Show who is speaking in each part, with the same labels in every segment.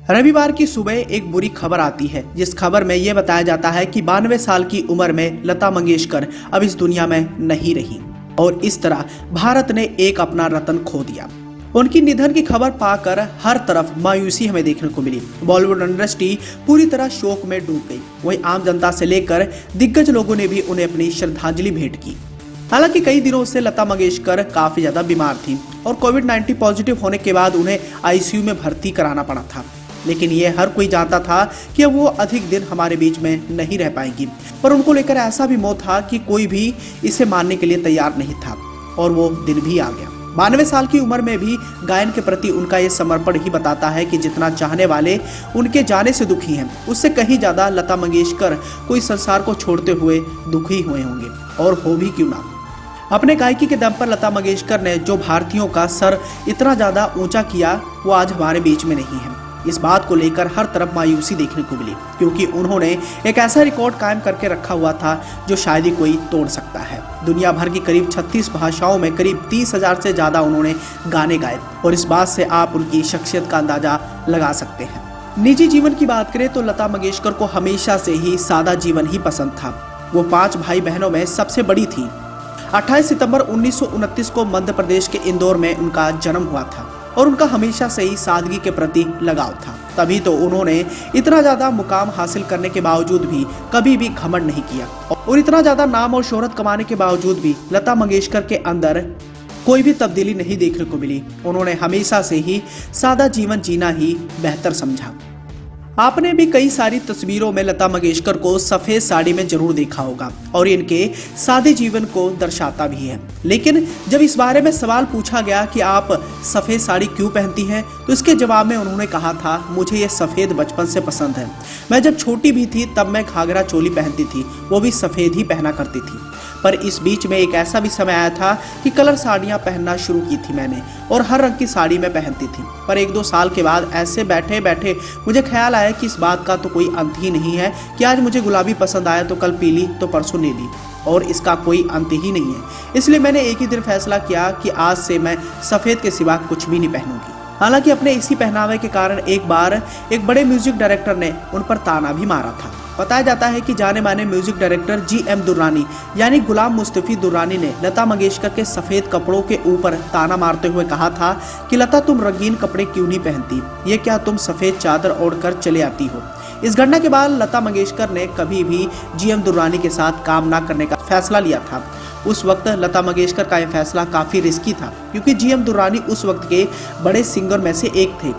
Speaker 1: रविवार की सुबह एक बुरी खबर आती है, जिस खबर में यह बताया जाता है कि 92 साल की उम्र में लता मंगेशकर अब इस दुनिया में नहीं रही और इस तरह भारत ने एक अपना रत्न खो दिया। उनकी निधन की खबर पाकर हर तरफ मायूसी हमें देखने को मिली। बॉलीवुड इंडस्ट्री पूरी तरह शोक में डूब गई। वहीं आम जनता से लेकर दिग्गज लोगों ने भी उन्हें अपनी श्रद्धांजलि भेंट की। हालांकि कई दिनों से लता मंगेशकर काफी ज्यादा बीमार थी और कोविड-19 पॉजिटिव होने के बाद उन्हें आईसीयू में भर्ती कराना पड़ा था। लेकिन ये हर कोई जानता था कि अब वो अधिक दिन हमारे बीच में नहीं रह पाएंगी, पर उनको लेकर ऐसा भी मोह था कि कोई भी इसे मानने के लिए तैयार नहीं था और वो दिन भी आ गया। 92 साल की उम्र में भी गायन के प्रति उनका ये समर्पण ही बताता है कि जितना चाहने वाले उनके जाने से दुखी हैं, उससे कहीं ज्यादा लता मंगेशकर कोई संसार को छोड़ते हुए दुखी हुए होंगे, और हो भी क्यों ना। अपने गायकी के दम पर लता मंगेशकर ने जो भारतीयों का सर इतना ज्यादा ऊंचा किया, वो आज हमारे बीच में नहीं है। इस बात को लेकर हर तरफ मायूसी देखने को मिली, क्योंकि उन्होंने एक ऐसा रिकॉर्ड कायम करके रखा हुआ था जो शायद ही कोई तोड़ सकता है। दुनिया भर की करीब 36 भाषाओं में करीब 30,000 से ज्यादा उन्होंने गाने गाए, और इस बात से आप उनकी शख्सियत का अंदाजा लगा सकते हैं। निजी जीवन की बात करें तो लता मंगेशकर को हमेशा से ही सादा जीवन ही पसंद था। वो 5 भाई बहनों में सबसे बड़ी थी। 28 सितंबर 1929 को मध्य प्रदेश के इंदौर में उनका जन्म हुआ था और उनका हमेशा से ही सादगी के प्रति लगाव था। तभी तो उन्होंने इतना ज्यादा मुकाम हासिल करने के बावजूद भी कभी भी घमंड नहीं किया, और इतना ज्यादा नाम और शोहरत कमाने के बावजूद भी लता मंगेशकर के अंदर कोई भी तब्दीली नहीं देखने को मिली। उन्होंने हमेशा से ही सादा जीवन जीना ही बेहतर समझा। आपने भी कई सारी तस्वीरों में लता मंगेशकर को सफेद साड़ी में जरूर देखा होगा, और इनके सादे जीवन को दर्शाता भी है। लेकिन जब इस बारे में सवाल पूछा गया कि आप सफेद साड़ी क्यों पहनती हैं, तो इसके जवाब में उन्होंने कहा था, मुझे ये सफेद बचपन से पसंद है। मैं जब छोटी भी थी तब मैं घाघरा चोली पहनती थी, वो भी सफेद ही पहना करती थी। पर इस बीच में एक ऐसा भी समय आया था कि कलर साड़ियाँ पहनना शुरू की थी मैंने, और हर रंग की साड़ी में पहनती थी। पर 1-2 साल के बाद ऐसे बैठे बैठे मुझे ख्याल आया कि इस बात का तो कोई अंत ही नहीं है कि आज मुझे गुलाबी पसंद आया तो कल पीली, तो परसों नीली, और इसका कोई अंत ही नहीं है। इसलिए मैंने एक ही दिन फैसला किया कि आज से मैं सफेद के सिवा कुछ भी नहीं पहनूंगी। हालांकि अपने इसी पहनावे के कारण एक बार एक बड़े म्यूजिक डायरेक्टर ने उन पर ताना भी मारा था। बताया जाता है कि जाने माने म्यूजिक डायरेक्टर GM दुर्रानी यानी गुलाम मुस्तफी दुर्रानी ने लता मंगेशकर के सफेद कपड़ों के ऊपर ताना मारते हुए कहा था कि लता, तुम रंगीन कपड़े क्यों नहीं पहनती, ये क्या तुम सफेद चादर ओढ़कर चले आती हो। इस घटना के बाद लता मंगेशकर ने कभी भी GM दुर्रानी के साथ काम न करने का फैसला लिया था। उस वक्त लता मंगेशकर का यह फैसला काफी रिस्की था, क्योंकि GM दुर्रानी उस वक्त के बड़े सिंगर में से एक थे,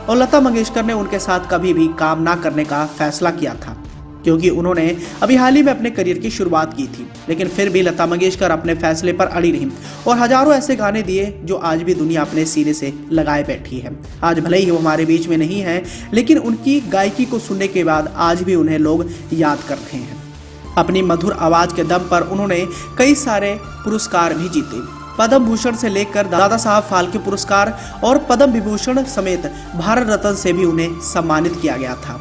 Speaker 1: और लता मंगेशकर ने उनके साथ कभी भी काम ना करने का फैसला किया था, क्योंकि उन्होंने अभी हाल ही में अपने करियर की शुरुआत की थी। लेकिन फिर भी लता मंगेशकर अपने फैसले पर अड़ी रहीं और हजारों ऐसे गाने दिए जो आज भी दुनिया अपने सीने से लगाए बैठी है। आज भले ही वो हमारे बीच में नहीं है, लेकिन उनकी गायकी को सुनने के बाद आज भी उन्हें लोग याद कर रहे हैं। अपनी मधुर आवाज के दम पर उन्होंने कई सारे पुरस्कार भी जीते। पद्म भूषण से लेकर दादा साहब फाल्के पुरस्कार और पद्म विभूषण समेत भारत रत्न से भी उन्हें सम्मानित किया गया था।